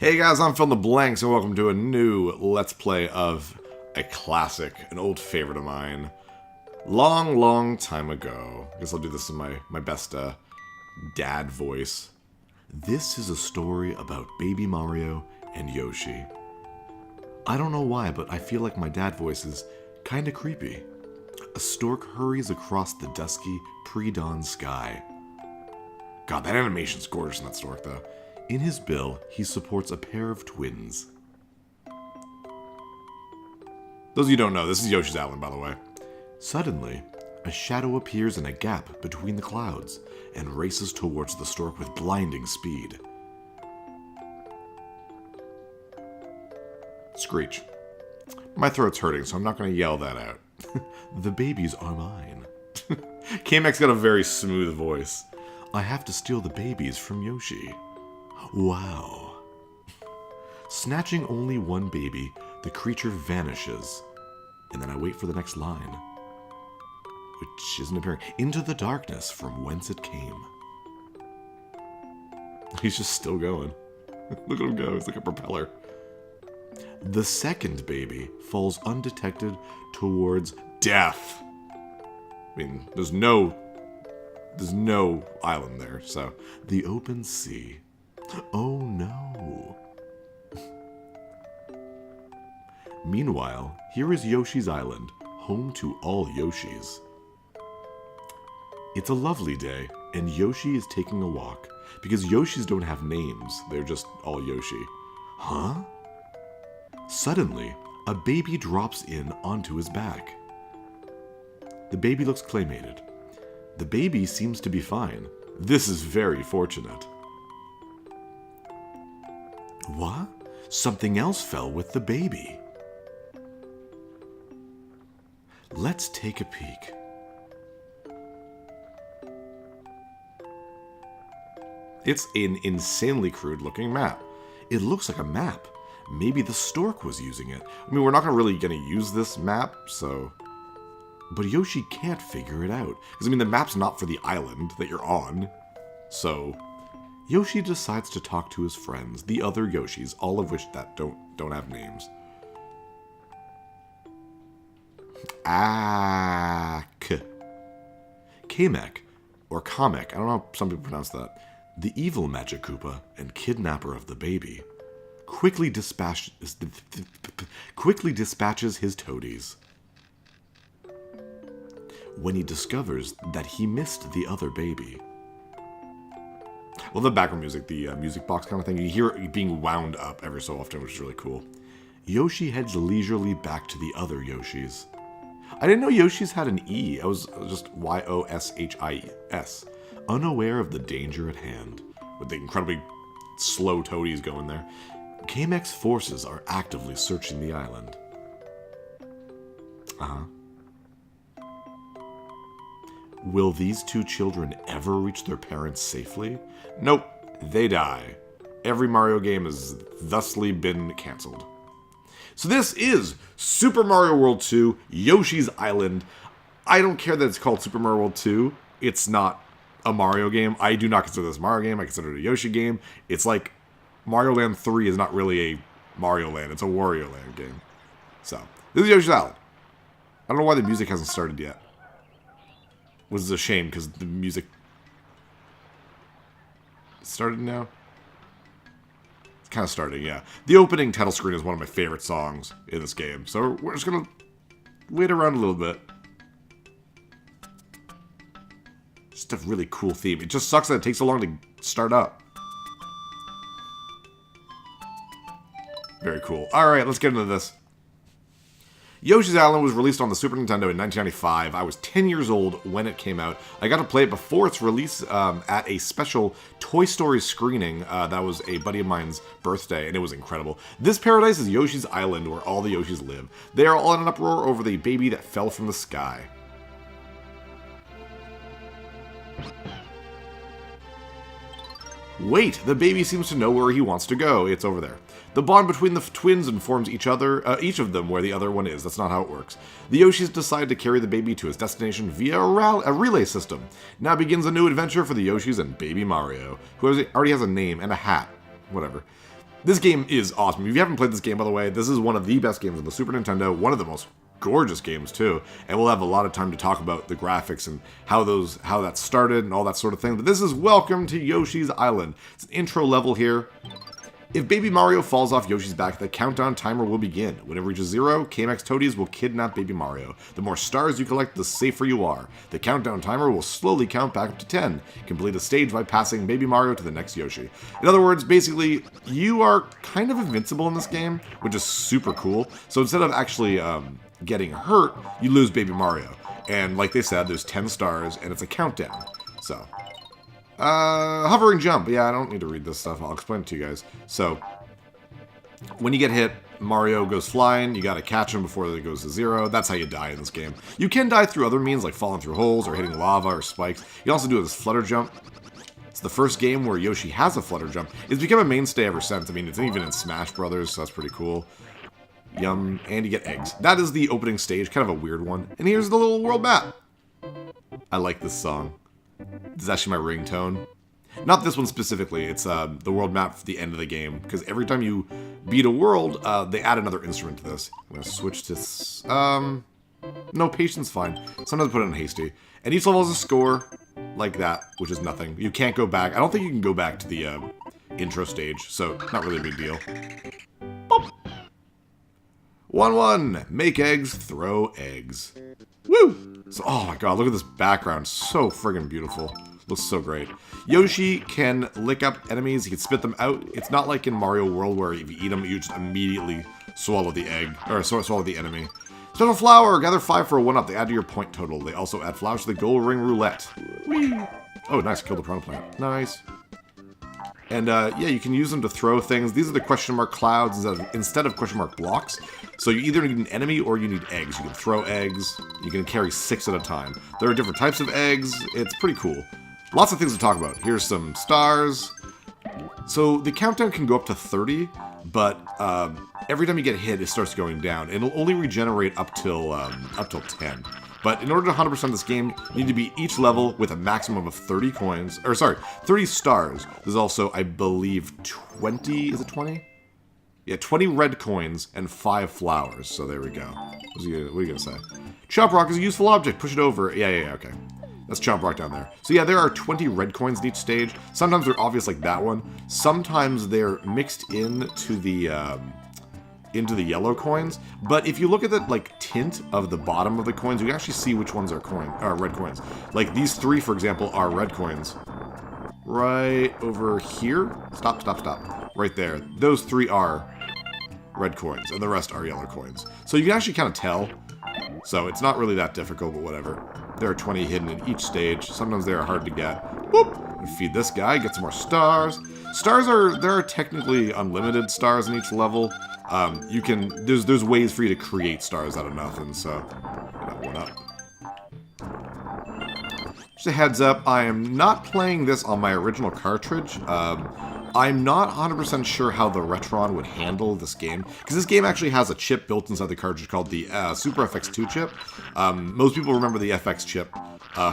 Hey guys, I'm Phil in the Blanks, and welcome to a new Let's Play of a classic, an old favorite of mine. Long time ago. I guess I'll do this in my best dad voice. This is a story about Baby Mario and Yoshi. I don't know why, but I feel like my dad voice is kinda creepy. A stork hurries across the dusky, pre-dawn sky. God, that animation's gorgeous in that stork, though. In his bill, he supports a pair of twins. Those of you who don't know, this is Yoshi's Island, by the way. Suddenly, a shadow appears in a gap between the clouds and races towards the stork with blinding speed. Screech. My throat's hurting, so I'm not going to yell that out. The babies are mine. Kamek's got a very smooth voice. I have to steal the babies from Yoshi. Wow. Snatching only one baby, the creature vanishes. And then I wait for the next line, which isn't appearing. Into the darkness from whence it came. He's just still going. Look at him go, he's like a propeller. The second baby falls undetected towards death. I mean, there's no island there, so. The open sea. Oh no. Meanwhile, here is Yoshi's Island, home to all Yoshis. It's a lovely day, and Yoshi is taking a walk, because Yoshis don't have names, they're just all Yoshi. Huh? Suddenly, a baby drops in onto his back. The baby looks claymated. The baby seems to be fine. This is very fortunate. What? Something else fell with the baby. Let's take a peek. It's an insanely crude looking map. It looks like a map. Maybe the stork was using it. I mean, we're not really going to use this map, so... But Yoshi can't figure it out. Because, I mean, the map's not for the island that you're on. So... Yoshi decides to talk to his friends, the other Yoshis, all of which that don't have names. Kamek, or Kamek, I don't know how some people pronounce that, the evil Magic Koopa and kidnapper of the baby, quickly dispatches his toadies. When he discovers that he missed the other baby. Well, the background music, the music box kind of thing, you hear it being wound up every so often, which is really cool. Yoshi heads leisurely back to the other Yoshis. I didn't know Yoshis had an E. I was just Y-O-S-H-I-S, unaware of the danger at hand, with the incredibly slow toadies going there. Kamek's forces are actively searching the island. Will these two children ever reach their parents safely? Nope, they die. Every Mario game has thusly been cancelled. So this is Super Mario World 2, Yoshi's Island. I don't care that it's called Super Mario World 2. It's not a Mario game. I do not consider this a Mario game. I consider it a Yoshi game. It's like Mario Land 3 is not really a Mario Land. It's a Wario Land game. So, this is Yoshi's Island. I don't know why the music hasn't started yet. Which is a shame, because the music started now? It's kind of starting, yeah. The opening title screen is one of my favorite songs in this game, so we're just going to wait around a little bit. Just a really cool theme. It just sucks that it takes so long to start up. Very cool. Alright, let's get into this. Yoshi's Island was released on the Super Nintendo in 1995. I was 10 years old when it came out. I got to play it before its release at a special Toy Story screening. That was a buddy of mine's birthday, and it was incredible. This paradise is Yoshi's Island, where all the Yoshis live. They are all in an uproar over the baby that fell from the sky. Wait, the baby seems to know where he wants to go. It's over there. The bond between the twins informs each of them where the other one is. That's not how it works. The Yoshis decide to carry the baby to his destination via a relay system. Now begins a new adventure for the Yoshis and Baby Mario, who already has a name and a hat. Whatever. This game is awesome. If you haven't played this game, by the way, this is one of the best games on the Super Nintendo, one of the most gorgeous games too, and we'll have a lot of time to talk about the graphics and how that started and all that sort of thing. But this is Welcome to Yoshi's Island. It's an intro level here. If Baby Mario falls off Yoshi's back, the countdown timer will begin. When it reaches 0, Kamek's toadies will kidnap Baby Mario. The more stars you collect, the safer you are. The countdown timer will slowly count back up to 10. Complete a stage by passing Baby Mario to the next Yoshi. In other words, basically, you are kind of invincible in this game, which is super cool. So instead of actually getting hurt, you lose Baby Mario. And like they said, there's 10 stars, and it's a countdown. So... hovering jump. Yeah, I don't need to read this stuff. I'll explain it to you guys. So, when you get hit, Mario goes flying. You gotta catch him before it goes to 0. That's how you die in this game. You can die through other means, like falling through holes or hitting lava or spikes. You can also do this flutter jump. It's the first game where Yoshi has a flutter jump. It's become a mainstay ever since. I mean, it's even in Smash Brothers, so that's pretty cool. Yum. And you get eggs. That is the opening stage. Kind of a weird one. And here's the little world map. I like this song. This is actually my ringtone. Not this one specifically, it's the world map for the end of the game, because every time you beat a world, they add another instrument to this. I'm going to switch to... no, patience fine. Sometimes put it in hasty. And each level has a score, like that, which is nothing. You can't go back. I don't think you can go back to the intro stage, so not really a big deal. Boop. 1-1. Make eggs, throw eggs. Woo! So, oh my god, look at this background. So friggin' beautiful. Looks so great. Yoshi can lick up enemies. He can spit them out. It's not like in Mario World where if you eat them, you just immediately swallow the egg. Or swallow the enemy. Special flower! Gather 5 for a 1-up. They add to your point total. They also add flowers to the gold ring roulette. Whee! Oh, nice. Kill the piranha plant. Nice. And, yeah, you can use them to throw things. These are the question mark clouds instead of question mark blocks. So you either need an enemy or you need eggs. You can throw eggs. You can carry 6 at a time. There are different types of eggs. It's pretty cool. Lots of things to talk about. Here's some stars. So the countdown can go up to 30, but every time you get hit, it starts going down. It'll only regenerate up till 10. But in order to 100% this game, you need to beat each level with a maximum of 30 coins. Or sorry, 30 stars. There's also, I believe, 20... Is it 20? Yeah, 20 red coins and 5 flowers. So there we go. What are you going to say? Chomp Rock is a useful object. Push it over. Yeah, okay. That's Chomp Rock down there. So yeah, there are 20 red coins in each stage. Sometimes they're obvious like that one. Sometimes they're mixed into the yellow coins. But if you look at the tint of the bottom of the coins, you can actually see which ones are red coins. Like these 3, for example, are red coins. Right over here. Stop. Right there. Those 3 are red coins, and the rest are yellow coins. So you can actually kind of tell. So it's not really that difficult, but whatever. There are 20 hidden in each stage. Sometimes they are hard to get. Whoop! And feed this guy, get some more stars. There are technically unlimited stars in each level. There's ways for you to create stars out of nothing, so that one up. Just a heads up, I am not playing this on my original cartridge. I'm not 100% sure how the Retron would handle this game, because this game actually has a chip built inside the cartridge called the Super FX2 chip. Most people remember the FX chip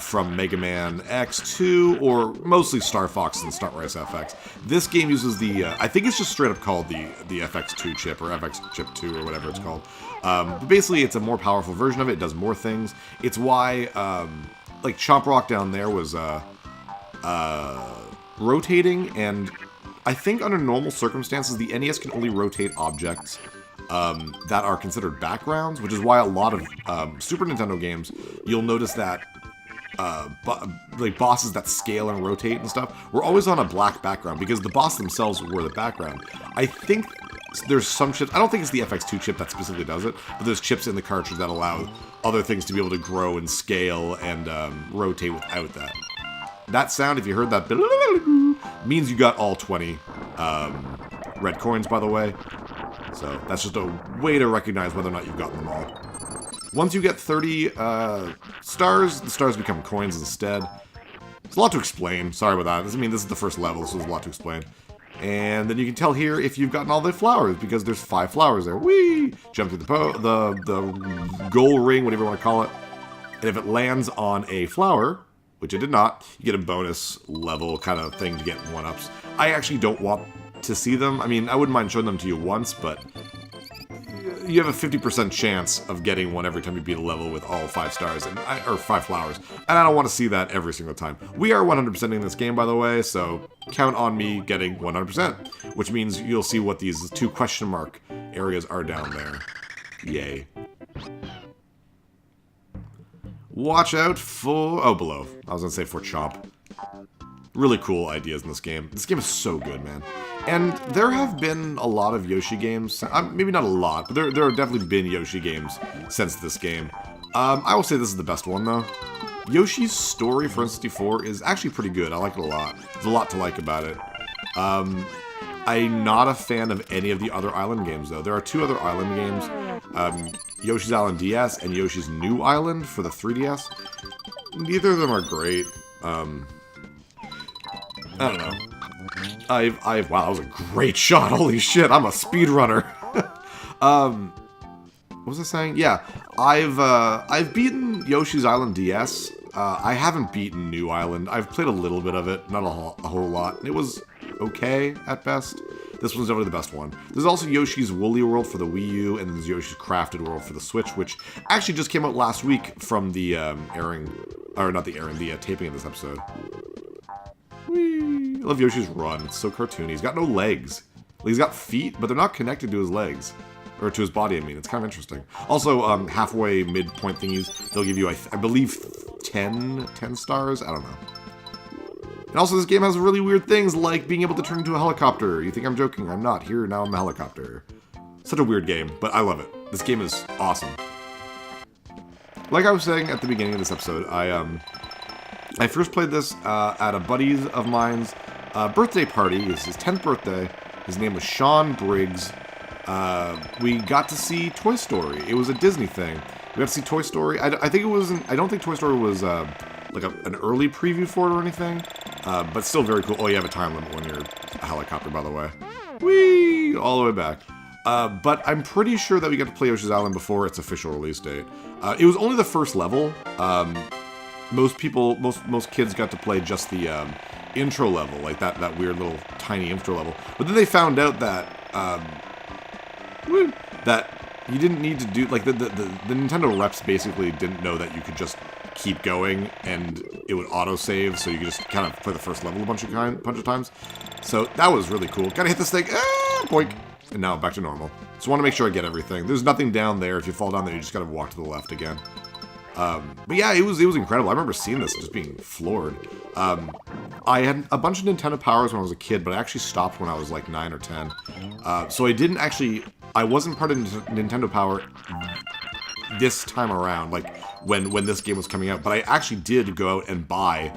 from Mega Man X2, or mostly Star Fox and Stunt Race FX. This game uses I think it's just straight up called the FX2 chip, or FX Chip 2, or whatever it's called. But basically, it's a more powerful version of it. It does more things. It's why, like, Chomp Rock down there was rotating, and I think under normal circumstances, the NES can only rotate objects that are considered backgrounds, which is why a lot of Super Nintendo games, you'll notice that like bosses that scale and rotate and stuff were always on a black background, because the boss themselves were the background. I think there's some chips, I don't think it's the FX2 chip that specifically does it, but there's chips in the cartridge that allow other things to be able to grow and scale and rotate without that. That sound, if you heard that, means you got all 20 red coins, by the way. So that's just a way to recognize whether or not you've gotten them all. Once you get 30 stars, the stars become coins instead. There's a lot to explain. Sorry about that. I mean, this is the first level, so there's a lot to explain. And then you can tell here if you've gotten all the flowers, because there's 5 flowers there. Whee! Jump through the goal ring, whatever you want to call it. And if it lands on a flower, which it did not, you get a bonus level kind of thing to get 1-ups. I actually don't want to see them. I mean, I wouldn't mind showing them to you once, but you have a 50% chance of getting one every time you beat a level with all 5 stars, or 5 flowers. And I don't want to see that every single time. We are 100%ing this game, by the way, so count on me getting 100%, which means you'll see what these 2 question mark areas are down there. Yay. Watch out for... oh, below. I was going to say for Chomp. Really cool ideas in this game. This game is so good, man. And there have been a lot of Yoshi games. Maybe not a lot, but there have definitely been Yoshi games since this game. I will say this is the best one, though. Yoshi's story for N64 is actually pretty good. I like it a lot. There's a lot to like about it. I'm not a fan of any of the other island games, though. There are 2 other island games. Yoshi's Island DS and Yoshi's New Island for the 3DS. Neither of them are great. I don't know. Wow, that was a great shot. Holy shit, I'm a speedrunner. What was I saying? Yeah, I've beaten Yoshi's Island DS. I haven't beaten New Island. I've played a little bit of it, not a whole lot. It was okay at best. This one's definitely the best one. There's also Yoshi's Woolly World for the Wii U, and then there's Yoshi's Crafted World for the Switch, which actually just came out last week from the taping of this episode. Whee! I love Yoshi's run. It's so cartoony. He's got no legs. He's got feet, but they're not connected to his legs. Or to his body, I mean. It's kind of interesting. Also, halfway midpoint thingies, they'll give you, I believe, 10 stars? I don't know. And also, this game has really weird things, like being able to turn into a helicopter. You think I'm joking? I'm not. Here, now I'm a helicopter. Such a weird game, but I love it. This game is awesome. Like I was saying at the beginning of this episode, I first played this at a buddy of mine's birthday party. It was his 10th birthday. His name was Sean Briggs. We got to see Toy Story. It was a Disney thing. We got to see Toy Story. I think it wasn't. I don't think Toy Story was like an early preview for it or anything. But still very cool. Oh, you have a time limit when you're a helicopter, by the way. Whee! All the way back. But I'm pretty sure that we got to play Yoshi's Island before its official release date. It was only the first level. Most kids got to play just the intro level, like that weird little tiny intro level. But then they found out that you didn't need to do, like, the Nintendo reps basically didn't know that you could just keep going and it would autosave, so you could just kind of play the first level a bunch of times. So that was really cool. Gotta hit this thing, boink, and now back to normal. So I want to make sure I get everything. There's nothing down there. If you fall down there, you just gotta walk to the left again. But yeah, it was incredible. I remember seeing this and just being floored. I had a bunch of Nintendo Powers when I was a kid, but I actually stopped when I was like 9 or 10. So I wasn't part of Nintendo Power this time around, like when this game was coming out, but I actually did go out and buy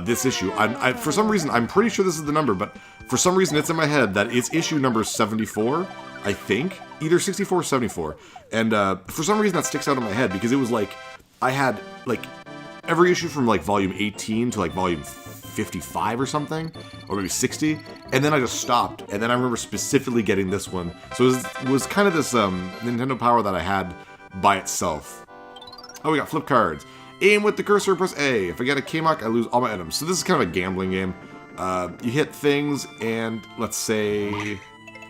this issue. For some reason, I'm pretty sure this is the number, but for some reason it's in my head that it's issue number 74, I think. Either 64 or 74. And for some reason that sticks out in my head, because it was like, I had, like, every issue from, like, volume 18 to, like, volume 55 or something, or maybe 60, and then I just stopped, and then I remember specifically getting this one. So it was kind of this Nintendo Power that I had by itself. Oh, we got flip cards. Aim with the cursor, press A. If I get a Kamek, I lose all my items. So this is kind of a gambling game. You hit things, and let's say...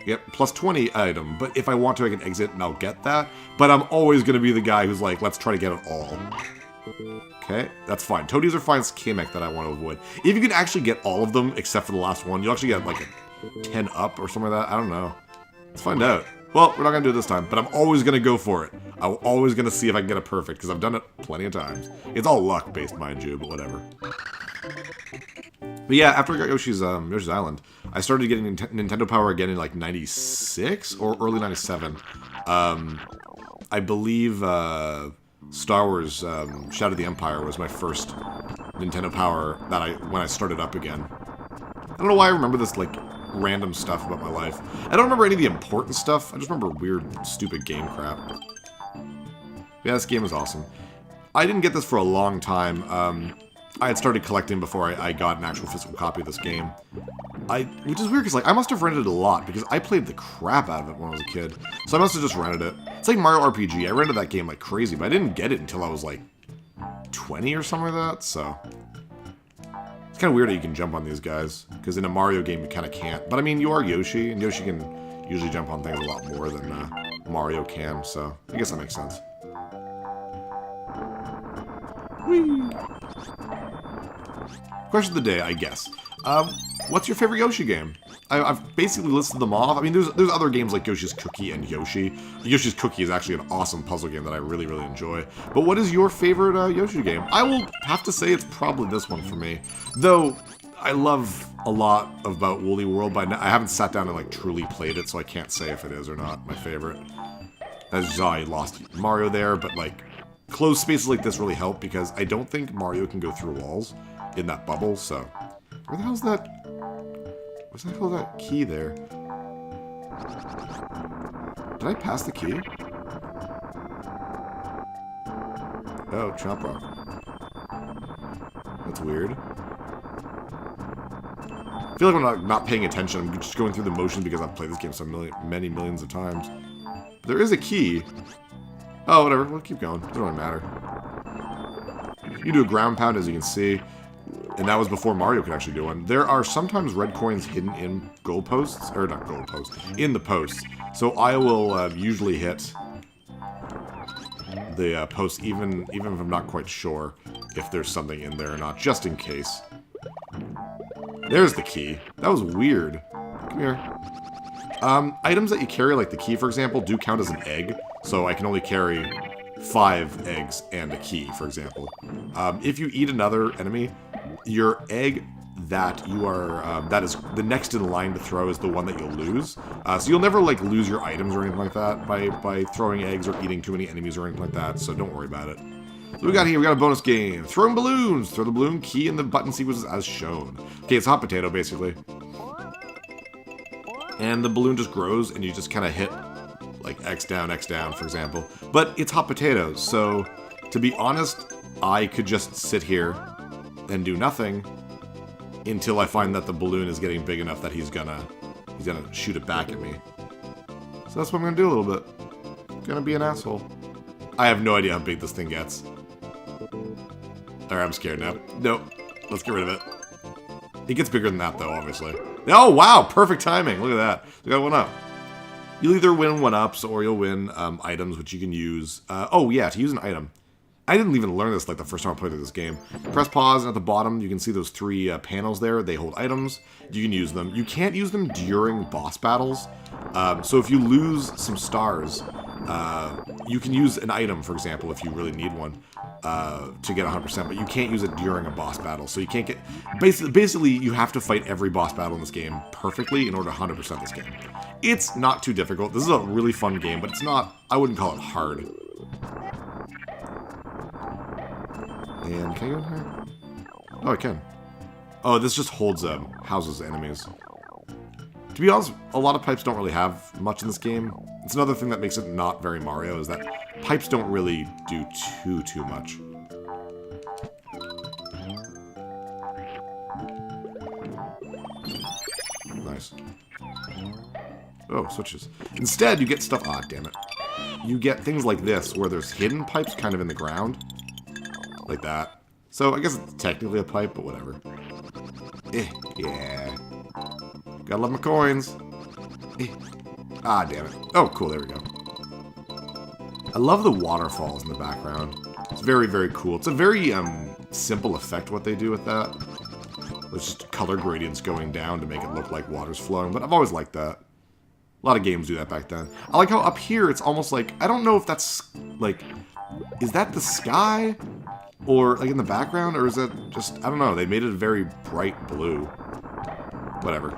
Yep, plus 20 item, but if I want to, I can exit and I'll get that. But I'm always going to be the guy who's like, let's try to get it all. Okay, that's fine. Toadies are fine. It's Kamek that I want to avoid. If you can actually get all of them, except for the last one, you'll actually get like a 10 up or something like that. I don't know. Let's find out. Well, we're not going to do it this time, but I'm always going to go for it. I'm always going to see if I can get it perfect, because I've done it plenty of times. It's all luck-based, mind you, but whatever. But yeah, after I got Yoshi's Island, I started getting Nintendo Power again in like 96 or early 97. I believe Star Wars Shadow of the Empire was my first Nintendo Power when I started up again. I don't know why I remember this like random stuff about my life. I don't remember any of the important stuff. I just remember weird, stupid game crap. Yeah, this game is awesome. I didn't get this for a long time. I had started collecting before I got an actual physical copy of this game. Which is weird, because like, I must have rented it a lot, because I played the crap out of it when I was a kid. So I must have just rented it. It's like Mario RPG. I rented that game like crazy, but I didn't get it until I was like 20 or something like that, so... It's kind of weird that you can jump on these guys, because in a Mario game you kind of can't. But I mean, you are Yoshi, and Yoshi can usually jump on things a lot more than Mario can, so I guess that makes sense. Whee! Question of the day, I guess. What's your favorite Yoshi game? I've basically listed them off. I mean, there's other games like Yoshi's Cookie and Yoshi. Yoshi's Cookie is actually an awesome puzzle game that I really, really enjoy. But what is your favorite Yoshi game? I will have to say it's probably this one for me. Though, I love a lot about Woolly World, but I haven't sat down and like truly played it, so I can't say if it is or not my favorite. That's just I lost Mario there, but like, closed spaces like this really help because I don't think Mario can go through walls in that bubble, so... Where the hell's that... Where's the hell that key there? Did I pass the key? Oh, Chomp Rock. That's weird. I feel like I'm not paying attention. I'm just going through the motions because I've played this game so many millions of times. But there is a key. Oh, whatever. We'll keep going. Doesn't really matter. You do a ground pound, as you can see. And that was before Mario could actually do one. There are sometimes red coins hidden in goalposts. Or not goalposts. In the posts. So I will usually hit the post even if I'm not quite sure if there's something in there or not. Just in case. There's the key. That was weird. Come here. Items that you carry, like the key, for example, do count as an egg. So I can only carry 5 eggs and a key, for example. If you eat another enemy, your egg that you are, that is the next in line to throw is the one that you'll lose. So you'll never, like, lose your items or anything like that by throwing eggs or eating too many enemies or anything like that, so don't worry about it. So we got a bonus game. Throwing balloons. Throw the balloon key in the button sequences as shown. Okay, it's hot potato, basically. And the balloon just grows, and you just kind of hit, like, X down, for example. But it's hot potatoes, so to be honest, I could just sit here and do nothing until I find that the balloon is getting big enough that he's gonna shoot it back at me. So that's what I'm gonna do a little bit. Gonna be an asshole. I have no idea how big this thing gets. Alright, I'm scared now. Nope. Let's get rid of it. It gets bigger than that, though, obviously. Oh, wow! Perfect timing! Look at that. We got one up. You'll either win 1-ups or you'll win items, which you can use. Oh, yeah, to use an item. I didn't even learn this like the first time I played this game. Press pause, and at the bottom, you can see those 3 panels there. They hold items. You can use them. You can't use them during boss battles. So if you lose some stars, you can use an item, for example, if you really need one, to get 100%, but you can't use it during a boss battle. So you can't get... Basically, you have to fight every boss battle in this game perfectly in order to 100% this game. It's not too difficult. This is a really fun game, but it's not... I wouldn't call it hard. And can I go in here? Oh, I can. Oh, this just holds houses enemies. To be honest, a lot of pipes don't really have much in this game. It's another thing that makes it not very Mario, is that pipes don't really do too much. Nice. Oh, switches. Instead, you get stuff... Ah, damn it. You get things like this, where there's hidden pipes kind of in the ground. Like that. So, I guess it's technically a pipe, but whatever. Yeah. Gotta love my coins. Ah, damn it. Oh, cool, there we go. I love the waterfalls in the background. It's very, very cool. It's a very, simple effect what they do with that. It's just color gradients going down to make it look like water's flowing, but I've always liked that. A lot of games do that back then. I like how up here it's almost like... I don't know if that's, like... Is that the sky? Or, like, in the background? Or is that just... I don't know. They made it a very bright blue. Whatever.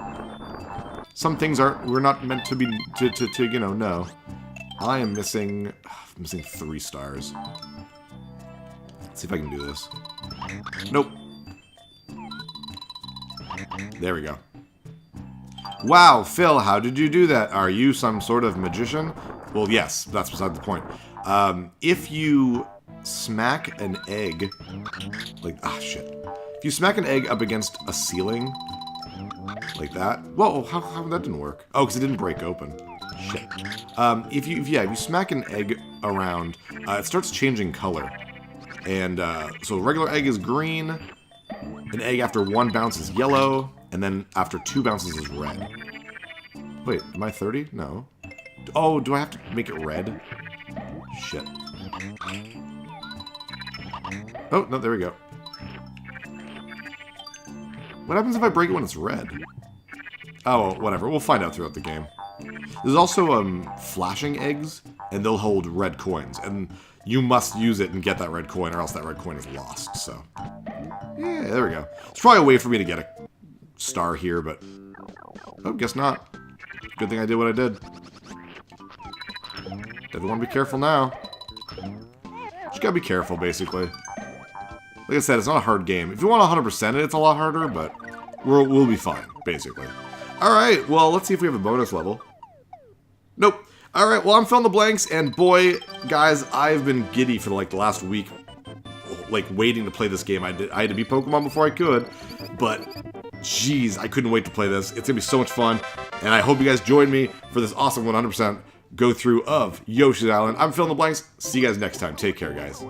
Some things aren't... We're not meant to be... To you know, no. I am missing... I'm missing 3 stars. Let's see if I can do this. Nope. There we go. Wow, Phil, how did you do that? Are you some sort of magician? Well, yes, that's beside the point. If you smack an egg... Like, ah, shit. If you smack an egg up against a ceiling... Like that... Whoa, how that didn't work? Oh, because it didn't break open. Shit. If you smack an egg around, it starts changing color. And, so regular egg is green... An egg after 1 bounce is yellow, and then after 2 bounces is red. Wait, am I 30? No. Oh, do I have to make it red? Shit. Oh, no, there we go. What happens if I break it when it's red? Oh, whatever. We'll find out throughout the game. There's also flashing eggs, and they'll hold red coins. And you must use it and get that red coin, or else that red coin is lost. So, yeah, there we go. It's probably a way for me to get a star here, but... Oh, guess not. Good thing I did what I did. Definitely want to be careful now. Just gotta be careful, basically. Like I said, it's not a hard game. If you want 100% it, it's a lot harder, but we'll be fine, basically. Alright, well, let's see if we have a bonus level. Nope. Alright, well, I'm Phil in the Blanks, and boy, guys, I've been giddy for, like, the last week, like, waiting to play this game. I had to beat Pokemon before I could, but, jeez, I couldn't wait to play this. It's gonna be so much fun, and I hope you guys join me for this awesome 100% go-through of Yoshi's Island. I'm Phil in the Blanks. See you guys next time. Take care, guys.